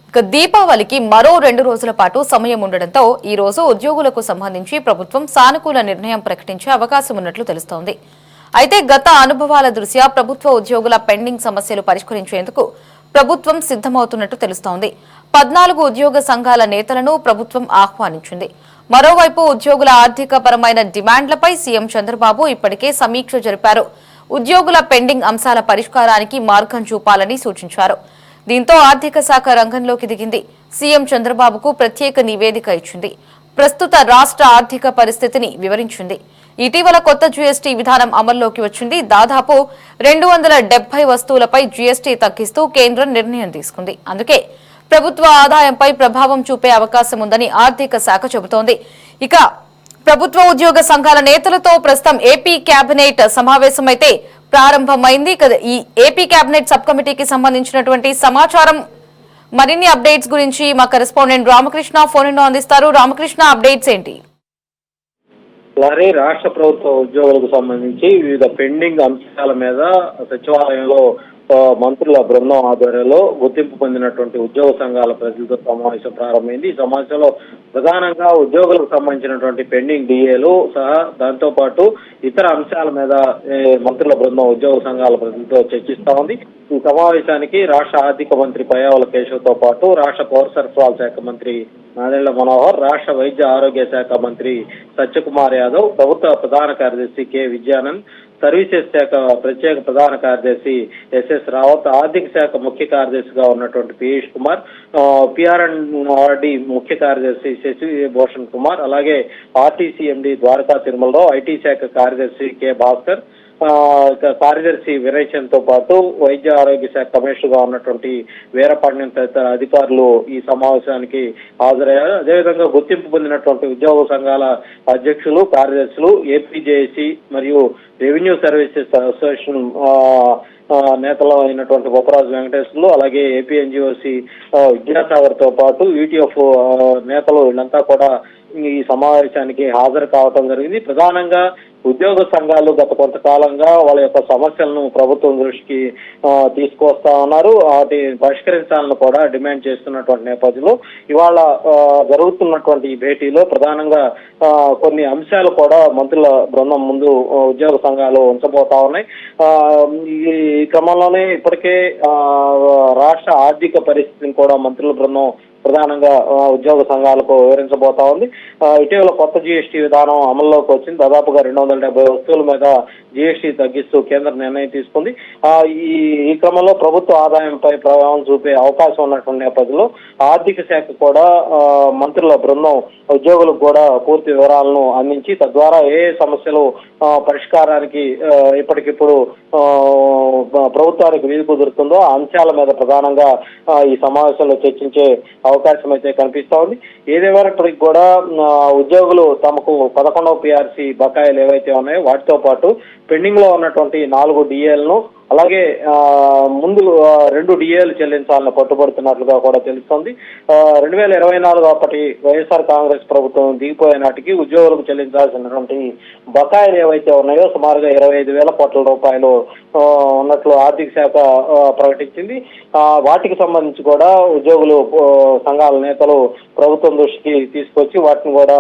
ఇక దీపావళికి మరో 2 రోజుల పాటు సమయం ఉండడంతో ఈ రోజు ఉద్యోగులకు సంబంధించి ప్రభుత్వం సానుకూల నిర్ణయం ప్రకటించే అవకాశం ఉన్నట్లు తెలుస్తోంది. అయితే గత అనుభవాల దృష్ట్యా ప్రభుత్వ ఉద్యోగుల పెండింగ్ సమస్యలు పరిష్కరించేందుకు ప్రభుత్వం సిద్దమవుతున్నట్టు తెలుస్తోంది. 14 ఉద్యోగ సంఘాల నేతలను ప్రభుత్వం ఆహ్వానించింది. మరోవైపు ఉద్యోగుల ఆర్థిక పరమైన డిమాండ్లపై సీఎం చంద్రబాబు ఇప్పటికే సమీక్ష జరిపారు. ఉద్యోగుల పెండింగ్ అంశాల పరిష్కారానికి మార్గం చూపాలని సూచించారు. దీంతో ఆర్థిక శాఖ రంగంలోకి దిగింది. సీఎం చంద్రబాబుకు ప్రత్యేక నివేదిక ఇచ్చింది. ప్రస్తుత రాష్ట్ర ఆర్థిక పరిస్థితిని వివరించింది. ఇటీవల కొత్త జీఎస్టీ విధానం అమల్లోకి వచ్చింది. దాదాపు 270 వస్తువులపై జీఎస్టీ తగ్గిస్తూ కేంద్రం నిర్ణయం తీసుకుంది. అందుకే ప్రభుత్వ ఆదాయంపై ప్రభావం చూపే అవకాశం ఉందని ఆర్థిక శాఖ చెబుతోంది. ఇక ప్రభుత్వ ఉద్యోగ సంఘాల నేతలతో ప్రస్తుతం ఏపీ కేబినెట్ సమావేశమైతే ప్రారంభమైంది. ఈ ఏపీ కేబినెట్ సబ్ కమిటీకి సంబంధించినటువంటి సమాచారం మరిన్ని అప్డేట్స్ గురించి మా కరెస్పాండెంట్ రామకృష్ణ ఫోన్ అందిస్తారు. రామకృష్ణ, అప్డేట్స్ ఏంటి? రాష్ట్ర ప్రభుత్వ ఉద్యోగులకు సంబంధించి వివిధ పెండింగ్ అంశాల మీద సచివాలయంలో మంత్రుల బృందం ఆధ్వర్యంలో గుర్తింపు పొందినటువంటి ఉద్యోగ సంఘాల ప్రతినిధులతో సమావేశం ప్రారంభమైంది. ఈ సమావేశంలో ప్రధానంగా ఉద్యోగులకు సంబంధించినటువంటి పెండింగ్ డిఏలు సహా దాంతో పాటు ఇతర అంశాల మీద మంత్రుల బృందం ఉద్యోగ సంఘాల ప్రతినిధులతో చర్చిస్తా ఉంది. ఈ సమావేశానికి రాష్ట్ర ఆర్థిక మంత్రి పయ్యావుల కేశవ్తో పాటు రాష్ట్ర పౌర సరఫరాల శాఖ మంత్రి నాదెళ్ల మనోహర్, రాష్ట్ర వైద్య ఆరోగ్య శాఖ మంత్రి సత్యకుమార్ యాదవ్, ప్రభుత్వ ప్రధాన కార్యదర్శి కె విజయానంద్, సర్వీసెస్ శాఖ ప్రత్యేక ప్రధాన కార్యదర్శి ఎస్ఎస్ రావత్, ఆర్థిక శాఖ ముఖ్య కార్యదర్శిగా ఉన్నటువంటి పీయూష్ కుమార్, పిఆర్ఎండ్ఆర్డి ముఖ్య కార్యదర్శి శశి భూషణ్ కుమార్, అలాగే RTC MD Dwaraka Tirumala Rao, IT శాఖ కార్యదర్శి కె భాస్కర్, కార్యదర్శి విరేచన్ తో పాటు వైద్య ఆరోగ్య శాఖ కమిషనర్ గా ఉన్నటువంటి వీరపాండ్యం తదితర అధికారులు ఈ సమావేశానికి హాజరయ్యారు. అదేవిధంగా గుర్తింపు పొందినటువంటి ఉద్యోగ సంఘాల అధ్యక్షులు, కార్యదర్శులు, ఏపీజేఏసీ మరియు రెవెన్యూ సర్వీసెస్ అసోసియేషన్ నేతలు అయినటువంటి బొప్పరాజు వెంకటేశ్వర్లు, అలాగే ఏపీఎన్జిఓసి విద్యాసాగర్ తో పాటు యూటీఎఫ్ నేతలు వీళ్ళంతా కూడా ఈ సమావేశానికి హాజరు కావడం జరిగింది. ప్రధానంగా ఉద్యోగ సంఘాలు గత కొంతకాలంగా వాళ్ళ యొక్క సమస్యలను ప్రభుత్వం దృష్టికి తీసుకొస్తా ఉన్నారు. వాటి పరిష్కరించాలని కూడా డిమాండ్ చేస్తున్నటువంటి నేపథ్యంలో ఇవాళ జరుగుతున్నటువంటి ఈ భేటీలో ప్రధానంగా కొన్ని అంశాలు కూడా మంత్రుల బృందం ముందు ఉద్యోగ సంఘాలు ఉంచబోతా ఉన్నాయి. ఈ క్రమంలోనే ఇప్పటికే రాష్ట్ర ఆర్థిక పరిస్థితిని కూడా మంత్రుల బృందం ప్రధానంగా ఉద్యోగ సంఘాలకు వివరించబోతా ఉంది. ఇటీవల కొత్త జీఎస్టీ విధానం అమల్లోకి వచ్చింది. దాదాపుగా 270 వస్తువుల మీద జీఎస్టీ తగ్గిస్తూ కేంద్రం నిర్ణయం తీసుకుంది. ఈ క్రమంలో ప్రభుత్వ ఆదాయంపై ప్రభావం చూపే అవకాశం ఉన్నటువంటి నేపథ్యంలో ఆర్థిక శాఖ కూడా మంత్రుల బృందం ఉద్యోగులకు కూడా పూర్తి వివరాలను అందించి తద్వారా ఏ సమస్యలు పరిష్కారానికి ఇప్పటికిప్పుడు ప్రభుత్వానికి వీలు కుదురుతుందో ఆ అంశాల మీద ప్రధానంగా ఈ సమావేశంలో చర్చించే అవకాశం అయితే కనిపిస్తా ఉంది. ఏదేమైనప్పటికీ కూడా ఉద్యోగులు తమకు 11వ పిఆర్సీ బకాయిలు ఏవైతే ఉన్నాయో వాటితో పాటు పెండింగ్ లో ఉన్నటువంటి 4 డిఏలను అలాగే ముందు 2 డిఏలు చెల్లించాలని పట్టుబడుతున్నట్లుగా కూడా తెలుస్తోంది. 2024 అప్పటి వైఎస్ఆర్ కాంగ్రెస్ ప్రభుత్వం దిగిపోయే నాటికి ఉద్యోగులకు చెల్లించాల్సినటువంటి బకాయిలు ఏవైతే ఉన్నాయో సుమారుగా 25,000 కోట్ల రూపాయలు ఉన్నట్లు ఆర్థిక శాఖ ప్రకటించింది. వాటికి సంబంధించి కూడా ఉద్యోగులు సంఘాల నేతలు ప్రభుత్వం దృష్టికి తీసుకొచ్చి వాటిని కూడా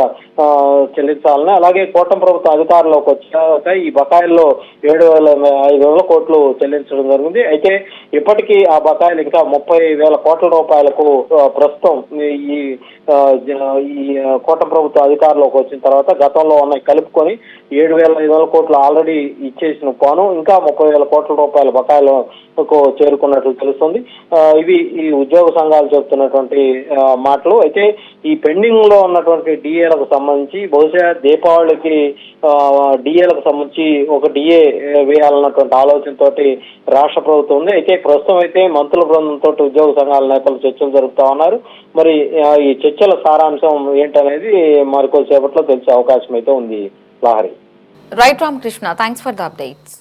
చెల్లించాలని, అలాగే కూటమి ప్రభుత్వం అధికారంలోకి వచ్చాక ఈ బకాయిల్లో 7,500 కోట్లు చెల్లించడం జరిగింది. అయితే ఇప్పటికీ ఆ బకాయిలు ఇంకా 30,000 కోట్ల రూపాయలకు ప్రస్తుతం ఈ కూటమి ప్రభుత్వం అధికారంలోకి వచ్చిన తర్వాత గతంలో ఉన్నాయి కలుపుకొని 7,500 కోట్లు ఆల్రెడీ ఇచ్చేసిన పోను ఇంకా 30,000 కోట్ల రూపాయల బకాయిలకు చేరుకున్నట్లు తెలుస్తుంది. ఇవి ఈ ఉద్యోగ సంఘాలు చెబుతున్నటువంటి మాటలు. అయితే ఈ పెండింగ్ లో ఉన్నటువంటి డిఏలకు సంబంధించి బహుశా దీపావళికి డిఏలకు సంబంధించి ఒక డిఏ వేయాలన్నటువంటి ఆలోచనతోటి రాష్ట్ర ప్రభుత్వం ఉంది. అయితే ప్రస్తుతం అయితే మంత్రుల బృందంతో ఉద్యోగ సంఘాల నేతలు చర్చలు జరుపుతా ఉన్నారు. మరి ఈ చర్చల సారాంశం ఏంటనేది మరికొద్దిసేపట్లో తెలిసే అవకాశం అయితే ఉంది. Lahari. Right Ramakrishna, thanks for the updates.